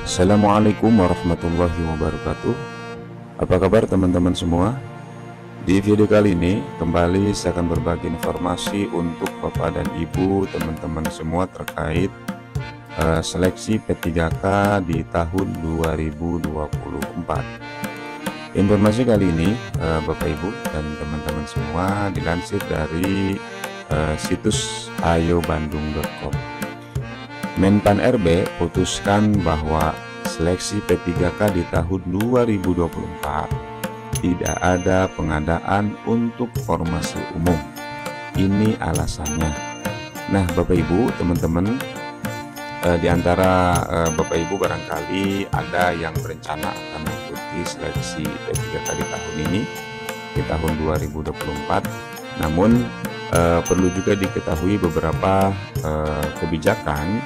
Assalamualaikum warahmatullahi wabarakatuh. Apa kabar teman-teman semua? Di video kali ini kembali saya akan berbagi informasi untuk Bapak dan Ibu teman-teman semua terkait seleksi P3K di tahun 2024. Informasi kali ini Bapak Ibu dan teman-teman semua dilansir dari situs ayobandung.com. Menpan RB putuskan bahwa seleksi P3K di tahun 2024 tidak ada pengadaan untuk formasi umum. Ini alasannya. Nah, Bapak Ibu, teman-teman, di antara Bapak Ibu barangkali ada yang berencana akan mengikuti seleksi P3K di tahun ini, di tahun 2024. Namun perlu juga diketahui beberapa kebijakan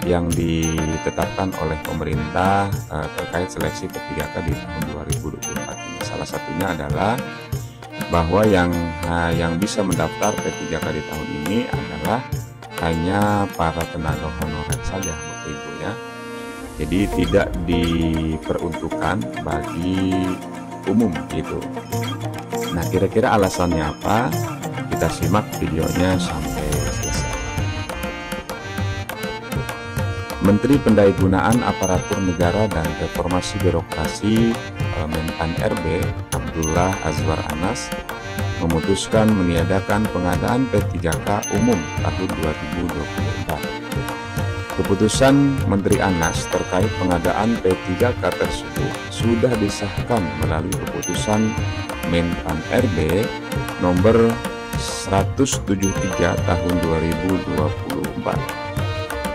yang ditetapkan oleh pemerintah terkait seleksi P3K di tahun 2024 ini. Salah satunya adalah bahwa yang bisa mendaftar P3K di tahun ini adalah hanya para tenaga honorer saja, Bapak Ibu ya. Jadi tidak diperuntukkan bagi umum gitu. Nah, kira-kira alasannya apa? Kita simak videonya sampai selesai. Menteri Pendayagunaan Aparatur Negara dan Reformasi Birokrasi Menpan RB Abdullah Azwar Anas memutuskan meniadakan pengadaan P3K umum tahun 2024. Keputusan Menteri Anas terkait pengadaan P3K tersebut sudah disahkan melalui keputusan Menpan RB nomor 173 tahun 2024.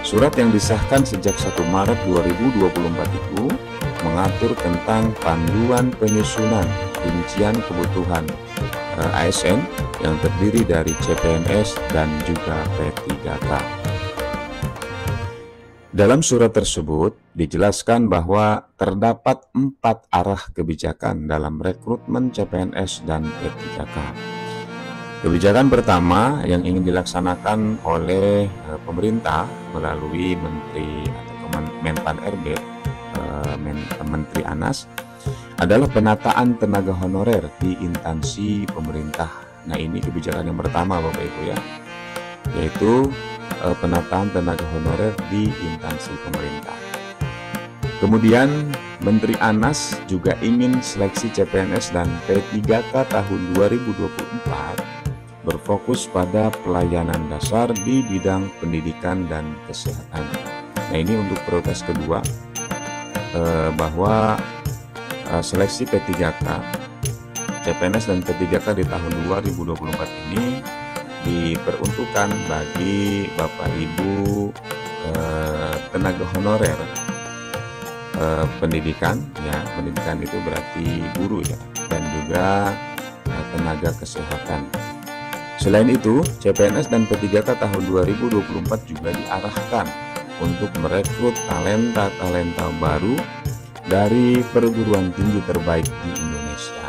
Surat yang disahkan sejak 1 Maret 2024 itu mengatur tentang panduan penyusunan rincian kebutuhan ASN yang terdiri dari CPNS dan juga P3K. Dalam surat tersebut dijelaskan bahwa terdapat 4 arah kebijakan dalam rekrutmen CPNS dan P3K. Kebijakan pertama yang ingin dilaksanakan oleh pemerintah melalui Menteri atau Menpan RB, Menteri Anas, adalah penataan tenaga honorer di instansi pemerintah. Nah, ini kebijakan yang pertama Bapak Ibu ya, yaitu penataan tenaga honorer di instansi pemerintah. Kemudian Menteri Anas juga ingin seleksi CPNS dan P3K tahun 2024 berfokus pada pelayanan dasar di bidang pendidikan dan kesehatan. Nah, ini untuk prioritas kedua, bahwa seleksi P3K, CPNS dan P3K di tahun 2024 ini diperuntukkan bagi Bapak Ibu tenaga honorer pendidikan ya, pendidikan itu berarti guru ya, dan juga tenaga kesehatan. Selain itu, CPNS dan P3K tahun 2024 juga diarahkan untuk merekrut talenta-talenta baru dari perguruan tinggi terbaik di Indonesia.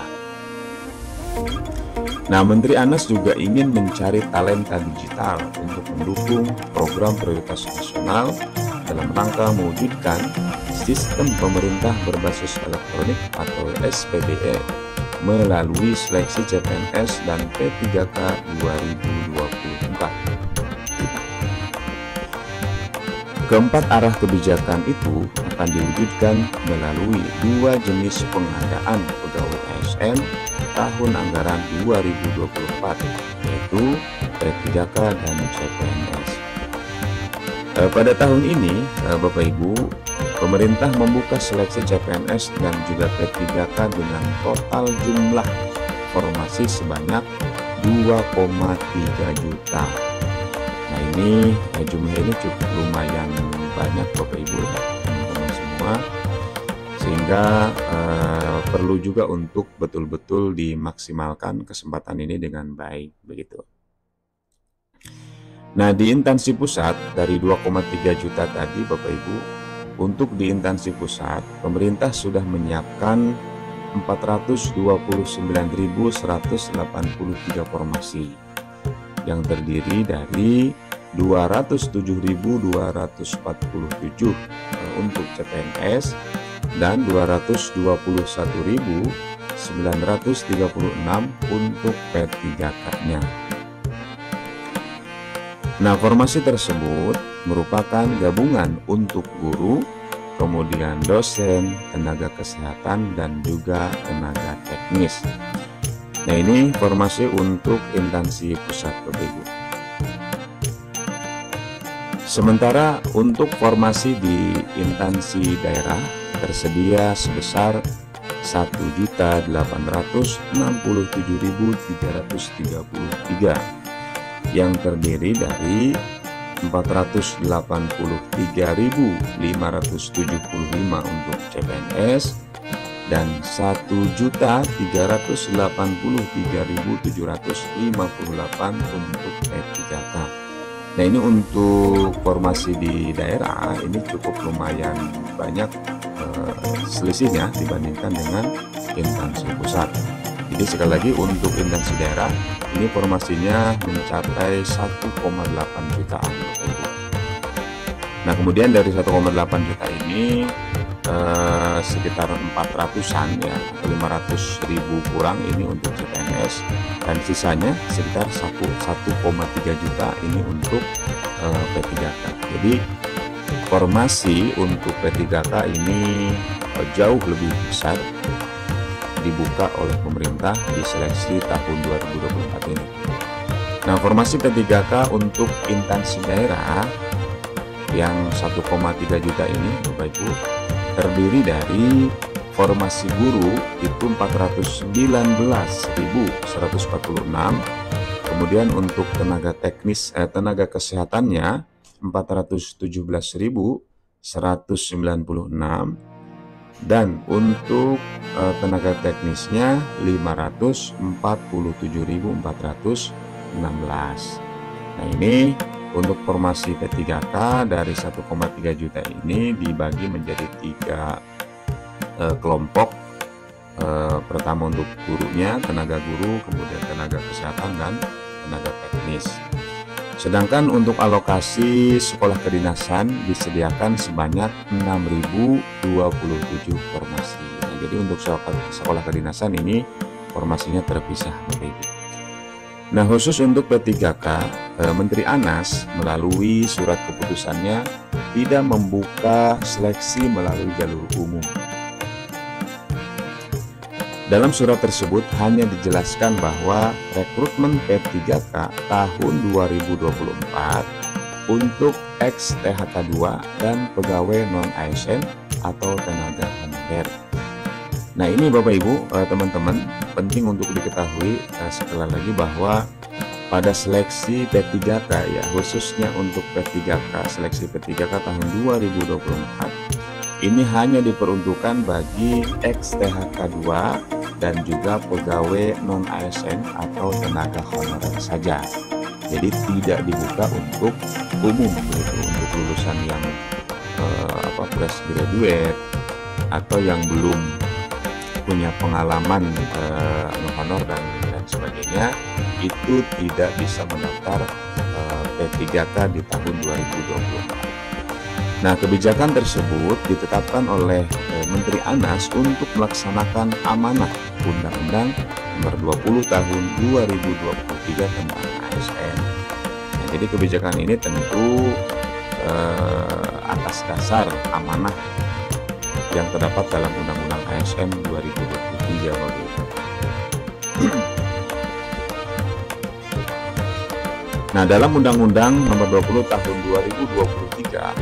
Nah, Menteri Anas juga ingin mencari talenta digital untuk mendukung program prioritas nasional dalam rangka mewujudkan sistem pemerintah berbasis elektronik atau SPBE melalui seleksi CPNS dan P3K 2024. Keempat arah kebijakan itu akan diwujudkan melalui 2 jenis pengadaan pegawai ASN tahun anggaran 2024, yaitu P3K dan CPNS. Pada tahun ini, Bapak Ibu, pemerintah membuka seleksi CPNS dan juga P3K dengan total jumlah formasi sebanyak 2,3 juta. Nah, ini jumlah ini cukup lumayan banyak Bapak Ibu ya, teman-teman semua, sehingga perlu juga untuk betul-betul dimaksimalkan kesempatan ini dengan baik begitu. Nah, di instansi pusat dari 2,3 juta tadi Bapak Ibu, untuk di instansi pusat, pemerintah sudah menyiapkan 429.183 formasi yang terdiri dari 207.247 untuk CPNS dan 221.936 untuk P3K-nya. Nah, formasi tersebut merupakan gabungan untuk guru, kemudian dosen, tenaga kesehatan, dan juga tenaga teknis. Nah, ini formasi untuk instansi pusat, Bapak Ibu. Sementara untuk formasi di instansi daerah tersedia sebesar 1.867.333 yang terdiri dari 483.575 untuk CPNS dan 1.383.758 untuk P3K. Nah, ini untuk formasi di daerah ini cukup lumayan banyak selisihnya dibandingkan dengan instansi pusat. Jadi sekali lagi untuk instansi daerah ini formasinya mencapai 1,8 jutaan. Nah, kemudian dari 1,8 juta ini sekitar 400-an ya, 500.000 kurang ini untuk CPNS, dan sisanya sekitar 1,3 juta ini untuk P3K. Jadi formasi untuk P3K ini jauh lebih besar dibuka oleh pemerintah di seleksi tahun 2024 ini. Nah, formasi P3K untuk instansi daerah yang 1,3 juta ini, Bapak Ibu, terdiri dari formasi guru itu 419.146, kemudian untuk tenaga teknis tenaga kesehatannya 417.196, dan untuk tenaga teknisnya 547.416. Nah, ini untuk formasi P3K dari 1,3 juta ini dibagi menjadi 3 kelompok. Pertama untuk gurunya, tenaga guru, kemudian tenaga kesehatan, dan tenaga teknis. Sedangkan untuk alokasi sekolah kedinasan disediakan sebanyak 6.027 formasi. Nah, jadi untuk sekolah kedinasan ini formasinya terpisah, Bapak Ibu. Nah, khusus untuk P3K, Menteri Anas melalui surat keputusannya tidak membuka seleksi melalui jalur umum. Dalam surat tersebut hanya dijelaskan bahwa rekrutmen P3K tahun 2024 untuk ex-THK 2 dan pegawai non-ASN atau tenaga honorer. Nah, ini Bapak Ibu, teman-teman, penting untuk diketahui sekali lagi bahwa pada seleksi P3K ya, khususnya untuk P3K, seleksi P3K tahun 2024 ini hanya diperuntukkan bagi ex-THK 2 dan juga pegawai non-ASN atau tenaga honorer saja. Jadi tidak dibuka untuk umum, begitu, untuk lulusan yang fresh graduate atau yang belum punya pengalaman honor dan sebagainya, itu tidak bisa mendaftar P3K di tahun 2024. Nah, kebijakan tersebut ditetapkan oleh Menteri Anas untuk melaksanakan amanah Undang-Undang Nomor 20 Tahun 2023 tentang ASN. Nah, jadi kebijakan ini tentu atas dasar amanah yang terdapat dalam Undang-Undang ASN 2023 waktu itu. Nah, dalam Undang-Undang Nomor 20 Tahun 2023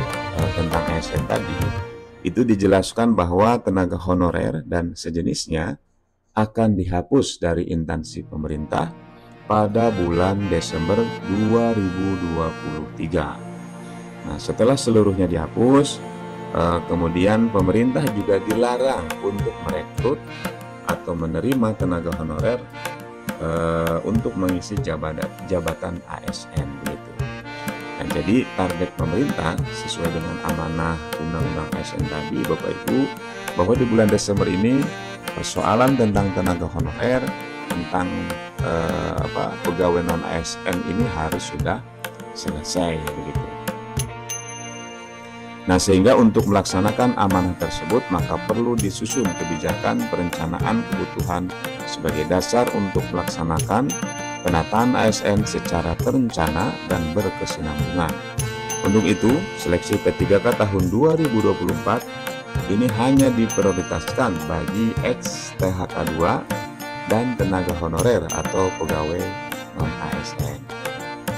tentang ASN tadi, itu dijelaskan bahwa tenaga honorer dan sejenisnya akan dihapus dari instansi pemerintah pada bulan Desember 2023. Nah, setelah seluruhnya dihapus, kemudian pemerintah juga dilarang untuk merekrut atau menerima tenaga honorer untuk mengisi jabatan ASN begitu. Nah, jadi target pemerintah sesuai dengan amanah Undang-Undang ASN tadi, Bapak Ibu, bahwa di bulan Desember ini persoalan tentang tenaga honorer, tentang pegawai non ASN ini harus sudah selesai begitu. Nah, sehingga untuk melaksanakan amanah tersebut maka perlu disusun kebijakan perencanaan kebutuhan sebagai dasar untuk melaksanakan penataan ASN secara terencana dan berkesinambungan. Untuk itu, seleksi P3K tahun 2024 ini hanya diprioritaskan bagi ex-THK 2 dan tenaga honorer atau pegawai non-ASN.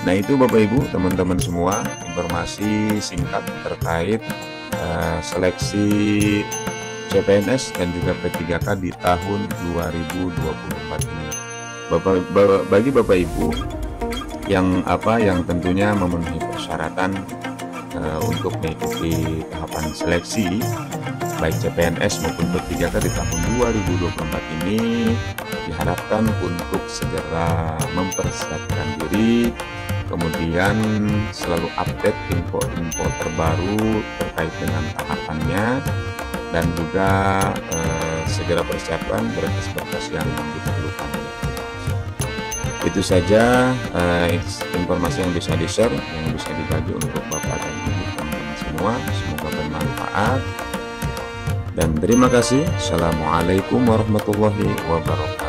Nah, itu Bapak Ibu, teman-teman semua, informasi singkat terkait seleksi CPNS dan juga P3K di tahun 2024 ini. Bagi Bapak Ibu yang tentunya memenuhi persyaratan untuk mengikuti tahapan seleksi baik CPNS maupun P3K di tahun 2024 ini, diharapkan untuk segera mempersiapkan diri, kemudian selalu update info-info terbaru terkait dengan tahapannya, dan juga segera persiapkan berkas-berkas yang diperlukan. Itu saja informasi yang bisa di-share, yang bisa dibagi untuk Bapak dan Ibu teman-teman semua. Semoga bermanfaat. Dan terima kasih. Assalamualaikum warahmatullahi wabarakatuh.